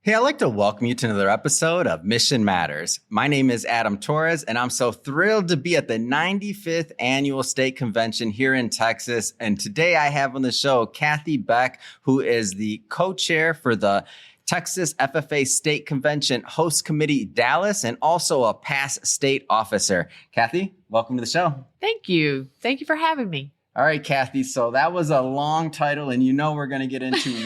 Hey, I'd like to welcome you to another episode of Mission Matters. My name is Adam Torres, and I'm so thrilled to be at the 95th Annual State Convention here in Texas. And today I have on the show Kathy Beck, who is the co-chair for the Texas FFA State Convention Host Committee Dallas, and also a past state officer. Kathy, welcome to the show. Thank you. Thank you for having me. All right, Kathy. So that was a long title, and we're going to get into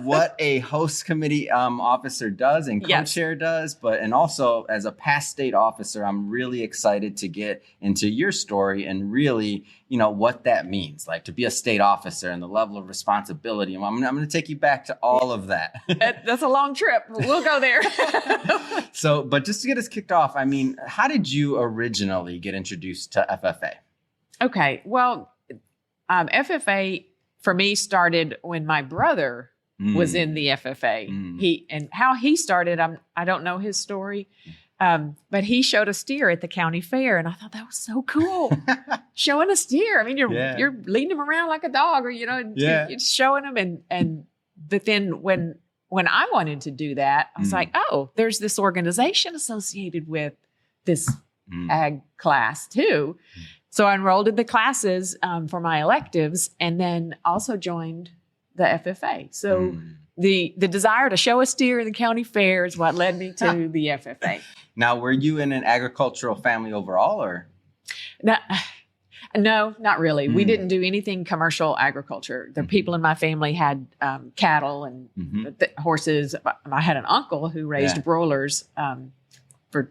what a host committee officer does and co-chair does, and also as a past state officer, I'm really excited to get into your story and really, what that means, like to be a state officer and the level of responsibility. I'm going to take you back to all of that. That's a long trip. We'll go there. But just to get us kicked off, how did you originally get introduced to FFA? Okay. Well, FFA for me started when my brother was in the FFA. How he started, I don't know his story, but he showed a steer at the county fair, and I thought that was so cool. Showing a steer. You're leading him around like a dog, or you're just showing him. But then when I wanted to do that, I was like, oh, there's this organization associated with this ag class too. So I enrolled in the classes for my electives, and then also joined the FFA. So the desire to show a steer in the county fair is what led me to the FFA. Now, were you in an agricultural family overall, or? No, not really. We didn't do anything commercial agriculture. The people in my family had cattle and horses. I had an uncle who raised broilers for.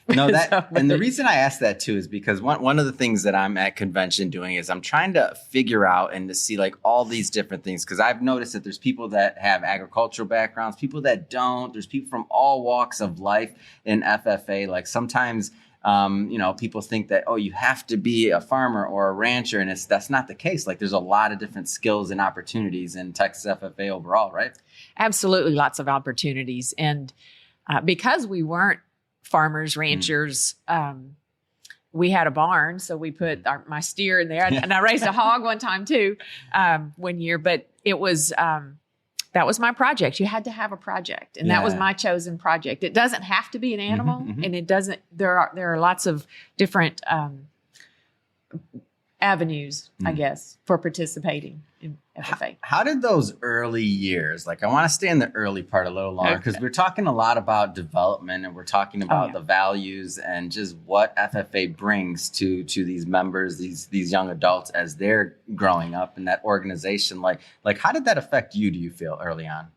No, and the reason I asked that too is because one of the things that I'm at convention doing is I'm trying to figure out and to see like all these different things, because I've noticed that there's people that have agricultural backgrounds, people that don't. There's people from all walks of life in FFA. Like sometimes, people think that, oh, you have to be a farmer or a rancher, and that's not the case. Like there's a lot of different skills and opportunities in Texas FFA overall, right? Absolutely, lots of opportunities, and because we weren't farmers, ranchers. We had a barn, so we put my steer in there, and I raised a hog one time too, one year. But it was that was my project. You had to have a project, and that was my chosen project. It doesn't have to be an animal, and it doesn't. There are lots of different avenues, I guess, for participating in FFA. How did those early years, like I want to stay in the early part a little longer, because we're talking a lot about development, and we're talking about the values and just what FFA brings to these members, these young adults as they're growing up in that organization. Like how did that affect you, do you feel, early on?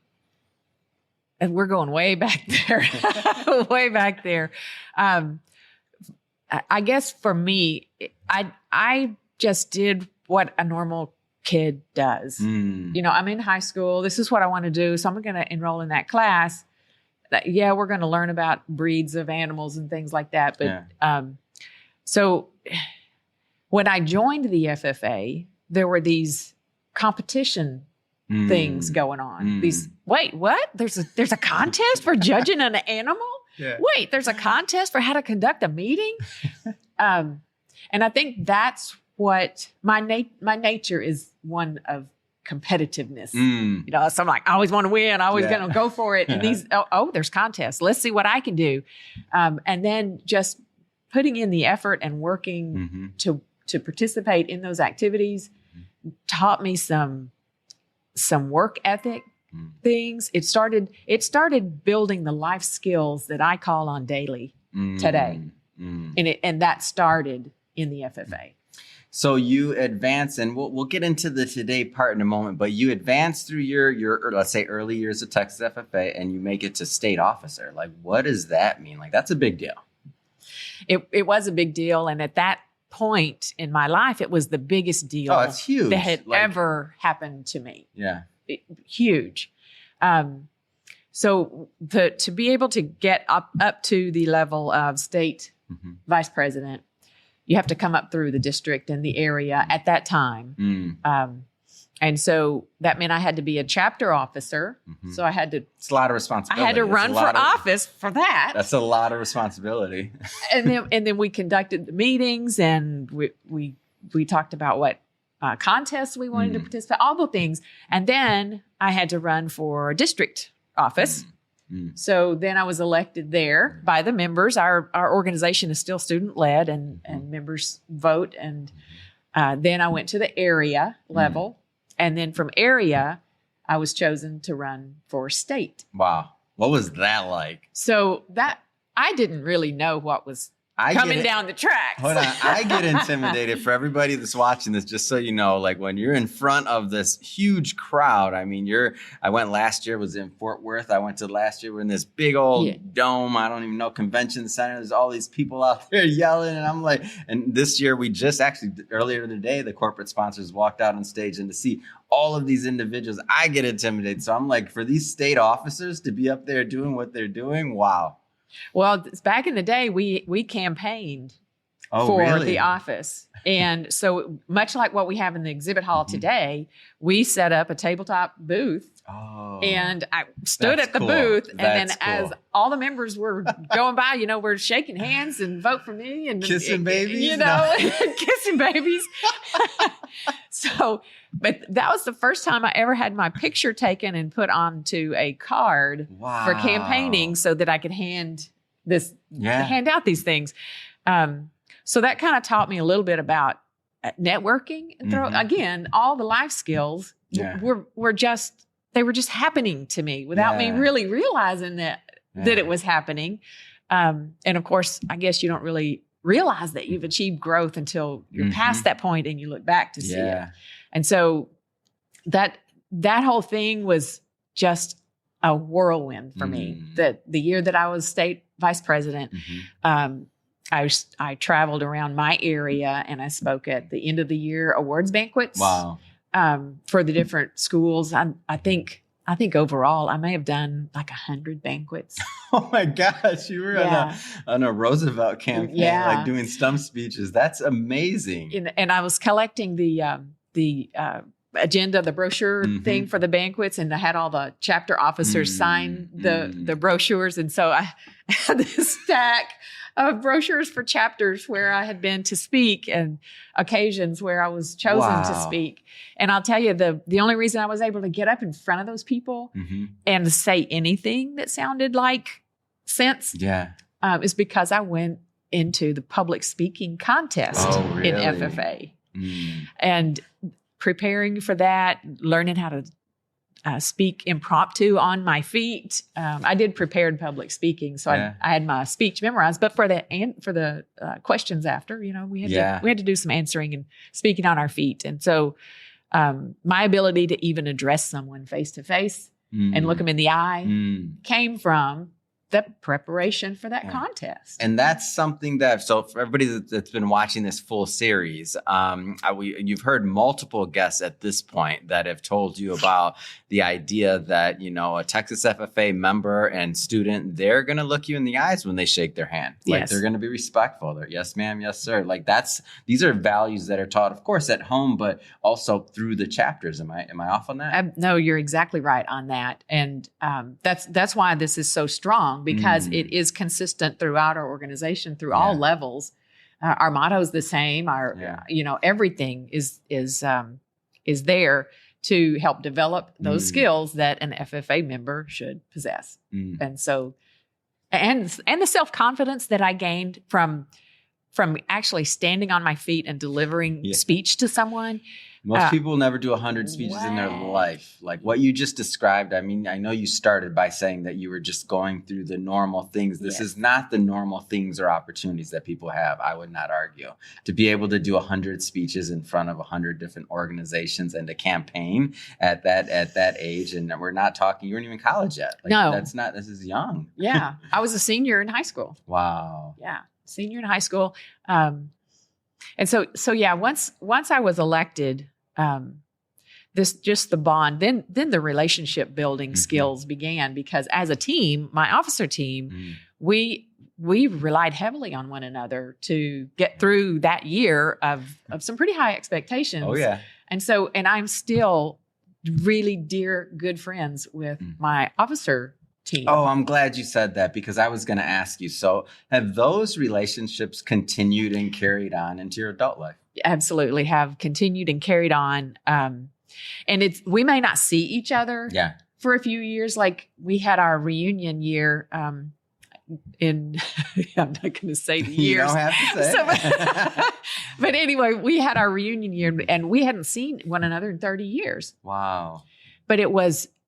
And we're going way back there, way back there. I guess for me, I just did what a normal kid does. I'm in high school. This is what I want to do. So I'm going to enroll in that class. We're going to learn about breeds of animals and things like that. But so when I joined the FFA, there were these competition things going on. Wait, what? There's a contest for judging an animal? Yeah. Wait, there's a contest for how to conduct a meeting? And I think that's what my nature is, one of competitiveness. So I'm like, I always want to win. I always going to go for it. And there's contests. Let's see what I can do. And then just putting in the effort and working to participate in those activities taught me some work ethic things. It started building the life skills that I call on daily today. And that started in the FFA. So you advance, and we'll get into the today part in a moment, but you advance through your let's say early years of Texas FFA, and you make it to state officer. Like, what does that mean? Like, that's a big deal. It was a big deal. And at that point in my life, it was the biggest deal it's huge. That had ever happened to me. Yeah. Huge. So to be able to get up to the level of state vice president, you have to come up through the district and the area at that time. And so that meant I had to be a chapter officer. So I had to. It's a lot of responsibility. I had to run for office for that. That's a lot of responsibility. and then we conducted the meetings, and we talked about what contests we wanted to participate, all the things. And then I had to run for district office. So then I was elected there by the members. Our organization is still student led, and members vote. And then I went to the area level, and then from area, I was chosen to run for state. Wow, what was that like? So that I didn't really know what was coming down the tracks. Hold on. I get intimidated. For everybody that's watching this, just so you know, like when you're in front of this huge crowd, I mean, I went last year, was in Fort Worth. I went to last year, we're in this big old dome. I don't even know, convention center. There's all these people out there yelling. And I'm like, and this year we just actually, earlier today, the corporate sponsors walked out on stage, and to see all of these individuals, I get intimidated. So I'm like, for these state officers to be up there doing what they're doing, wow. Well, back in the day, we campaigned for the office. And so much like what we have in the exhibit hall today, we set up a tabletop booth. Oh, and I stood at the booth. And then as all the members were going by, we're shaking hands and vote for me. And kissing babies. Kissing babies. So, but that was the first time I ever had my picture taken and put onto a card for campaigning so that I could hand out these things. So that kind of taught me a little bit about networking. Again, all the life skills were just happening to me without me really realizing that it was happening. And of course, I guess you don't really realize that you've achieved growth until you're past that point and you look back to see it. And so that whole thing was just a whirlwind for me. That the year that I was state vice president, I traveled around my area and I spoke at the end of the year awards banquets. Wow. For the different schools. I think overall I may have done like 100 banquets. Oh my gosh, you were on a Roosevelt campaign, like doing stump speeches. That's amazing. And I was collecting the agenda, the brochure thing for the banquets, and I had all the chapter officers sign the brochures. And so I had this stack of brochures for chapters where I had been to speak and occasions where I was chosen to speak. And I'll tell you, the only reason I was able to get up in front of those people and to say anything that sounded like sense is because I went into the public speaking contest in FFA. And preparing for that, learning how to speak impromptu on my feet. I did prepared public speaking, so I had my speech memorized. But for the questions after, we had to do some answering and speaking on our feet. And so my ability to even address someone face to face and look them in the eye came from the preparation for that contest. And that's something so for everybody that's been watching this full series, you've heard multiple guests at this point that have told you about the idea that, a Texas FFA member and student, they're going to look you in the eyes when they shake their hand. Like they're going to be respectful. They're, yes, ma'am, yes, sir. Like these are values that are taught, of course, at home, but also through the chapters. Am I off on that? No, you're exactly right on that. And that's why this is so strong, because it is consistent throughout our organization, through all levels. Our motto is the same. Everything is there to help develop those skills that an FFA member should possess. And so, and the self-confidence that I gained from actually standing on my feet and delivering speech to someone. Most people never do 100 speeches in their life. Like what you just described, I mean, I know you started by saying that you were just going through the normal things. This is not the normal things or opportunities that people have, I would not argue. To be able to do 100 speeches in front of 100 different organizations and to campaign at that age, and we're not talking, you weren't even in college yet. Like, no. This is young. Yeah. I was a senior in high school. Wow. Yeah. Senior in high school. And so once I was elected, the bond, then the relationship building skills began, because as a team, my officer team, we relied heavily on one another to get through that year of some pretty high expectations. Oh yeah. And I'm still really dear, good friends with my officer team. Oh, I'm glad you said that, because I was going to ask you. So have those relationships continued and carried on into your adult life? Absolutely have continued and carried on. And we may not see each other for a few years, like we had our reunion year in, I'm not going to say the years. You don't have to say. But anyway, we had our reunion year and we hadn't seen one another in 30 years. Wow. But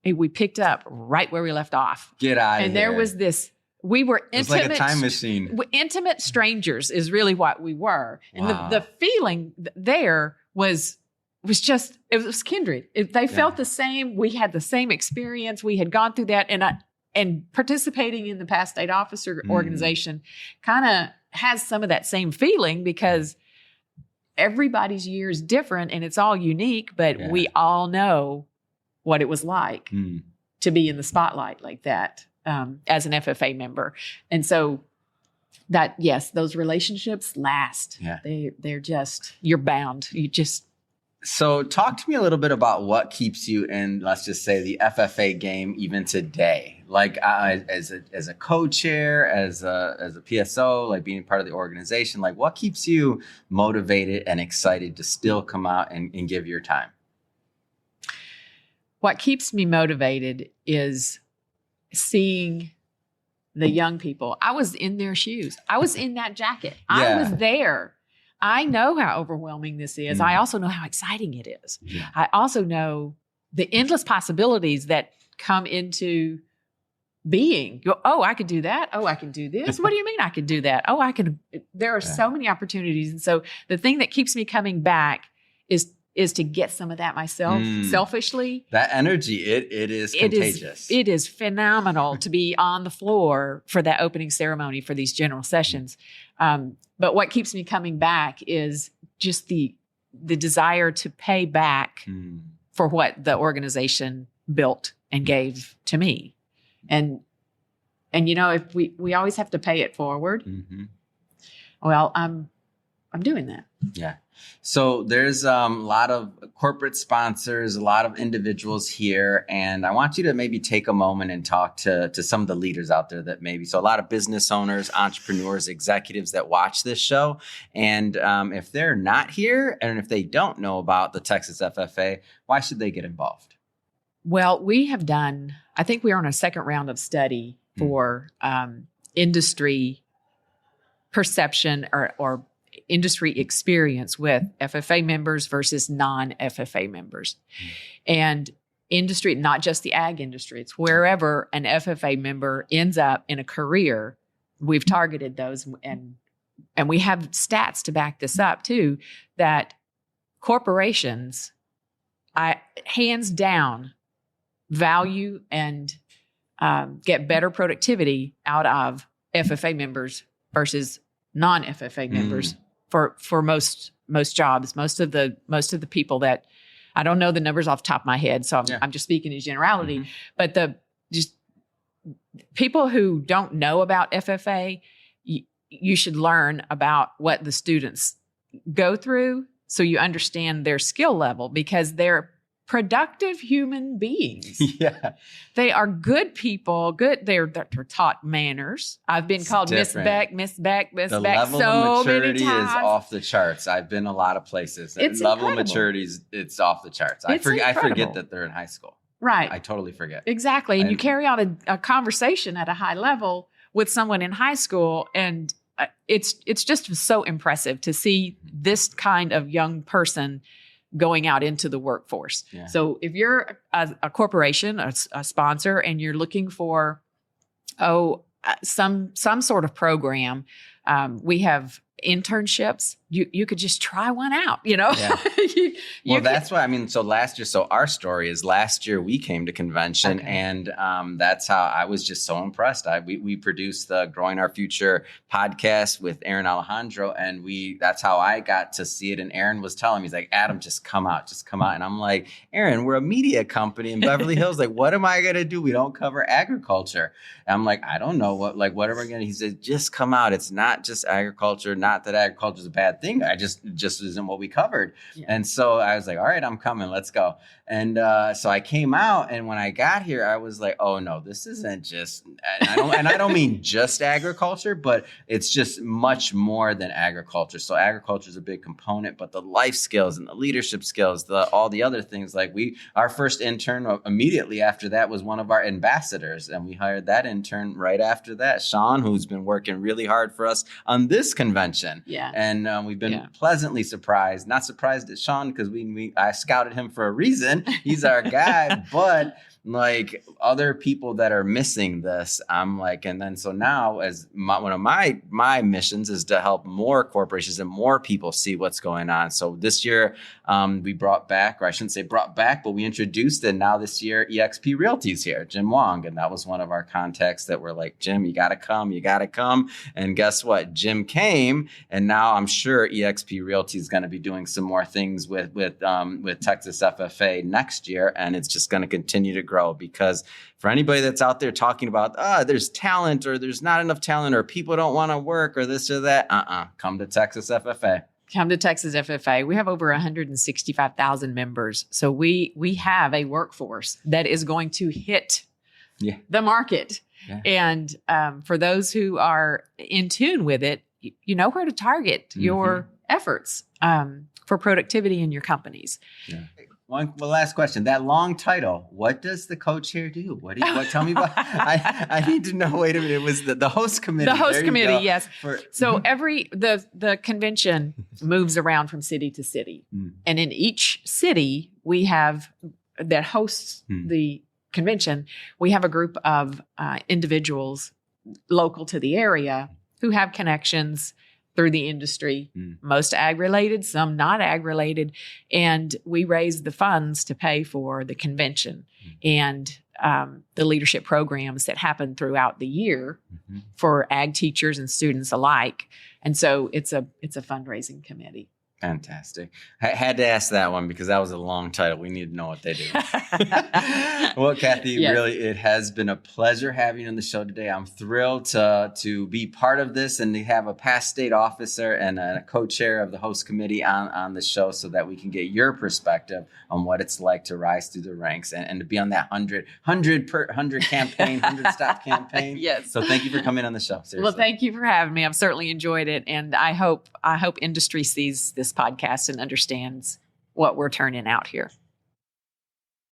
we picked up right where we left off. Get out of here. And there was this, we were intimate. It was like a time machine. Intimate strangers is really what we were. And Wow. the feeling there was just, it was kindred. They felt the same. We had the same experience. We had gone through that. And participating in the Past State Officer organization kind of has some of that same feeling because everybody's year is different and it's all unique, but we all know what it was like to be in the spotlight like that as an FFA member. And so that, yes, those relationships last. Yeah. They're just, you're bound. So talk to me a little bit about what keeps you in, let's just say, the FFA game even today. Like as a co-chair, as a PSO, like being part of the organization, like what keeps you motivated and excited to still come out and give your time? What keeps me motivated is seeing the young people. I was in their shoes. I was in that jacket. I was there. I know how overwhelming this is. I also know how exciting it is. Yeah. I also know the endless possibilities that come into being. Oh, I could do that. Oh, I can do this. What do you mean I could do that? Oh, I can. There are so many opportunities. And so the thing that keeps me coming back is to get some of that myself, selfishly. That energy, it is contagious. It is phenomenal to be on the floor for that opening ceremony for these general sessions. But what keeps me coming back is just the desire to pay back for what the organization built and gave to me. And if we always have to pay it forward. Well, I'm doing that. Yeah. So there's a lot of corporate sponsors, a lot of individuals here, and I want you to maybe take a moment and talk to some of the leaders out there that maybe, so a lot of business owners, entrepreneurs, executives that watch this show. And if they're not here and if they don't know about the Texas FFA, why should they get involved? Well, we have done, I think we are on a second round of study for industry perception or industry experience with FFA members versus non-FFA members. And industry, not just the ag industry, it's wherever an FFA member ends up in a career, we've targeted those and we have stats to back this up too, that corporations, hands down, value and get better productivity out of FFA members versus non-FFA members for most jobs. Most of the people that, I don't know the numbers off the top of my head, so I'm just speaking in generality. But just people who don't know about FFA, you should learn about what the students go through so you understand their skill level, because they're productive human beings. Yeah. They are good people, they're taught manners. I've been called Miss Beck so many times. The level of maturity is off the charts. I've been a lot of places. It's level of maturity it's off the charts. I forget that they're in high school. Right. I totally forget. Exactly. And you carry on a conversation at a high level with someone in high school, and it's just so impressive to see this kind of young person going out into the workforce. Yeah. So if you're a corporation, a sponsor, and you're looking for some sort of program, we have internships. You could just try one out, Yeah. That's why, so last year, our story is last year we came to convention, and that's how I was just so impressed. We produced the Growing Our Future podcast with Aaron Alejandro, and that's how I got to see it. And Aaron was telling me, he's like, Adam, just come out. And I'm like, Aaron, we're a media company in Beverly Hills. Like, what am I going to do? We don't cover agriculture. And I'm like, I don't know what am I going to, he said, just come out. It's not just agriculture, not not that agriculture is a bad thing. It just isn't what we covered. Yeah. And so I was like, all right, I'm coming. Let's go. And so I came out, and when I got here, I was like, oh no, this isn't just, and I don't mean just agriculture, but it's just much more than agriculture. So agriculture is a big component, but the life skills and the leadership skills, all the other things, like our first intern immediately after that was one of our ambassadors, and we hired that intern right after that, Sean, who's been working really hard for us on this convention. Yeah. And we've been pleasantly surprised, not surprised at Sean because I scouted him for a reason. He's our guy, but like other people that are missing this, I'm like, and then so now as one of my missions is to help more corporations and more people see what's going on. So this year we brought back, or I shouldn't say brought back, but we introduced, and now this year eXp Realty's here, Jim Wong, and that was one of our contacts that were like, Jim, you gotta come. And guess what? Jim came, and now I'm sure eXp Realty is going to be doing some more things with Texas FFA next year, and it's just going to continue to grow, because for anybody that's out there talking about there's talent or there's not enough talent or people don't want to work or this or that, come to Texas FFA. Come to Texas FFA. We have over 165,000 members. So we have a workforce that is going to hit the market. Yeah. And for those who are in tune with it, you know where to target your efforts for productivity in your companies. Yeah. One last question. That long title, what does the co-chair do? What tell me about? I need to know. Wait a minute. It was the host committee. The host committee, yes. So the convention moves around from city to city. And in each city we have that hosts the convention. We have a group of individuals local to the area who have connections through the industry, most ag-related, some not ag-related. And we raise the funds to pay for the convention and the leadership programs that happen throughout the year for ag teachers and students alike. And so it's a fundraising committee. Fantastic. I had to ask that one because that was a long title. We need to know what they do. Well, Kathy, really, it has been a pleasure having you on the show today. I'm thrilled to be part of this and to have a past state officer and a co-chair of the host committee on the show so that we can get your perspective on what it's like to rise through the ranks and to be on that 100 campaign, 100 stop campaign. Yes. So thank you for coming on the show. Seriously. Well, thank you for having me. I've certainly enjoyed it. And I hope industry sees this podcast and understands what we're turning out here.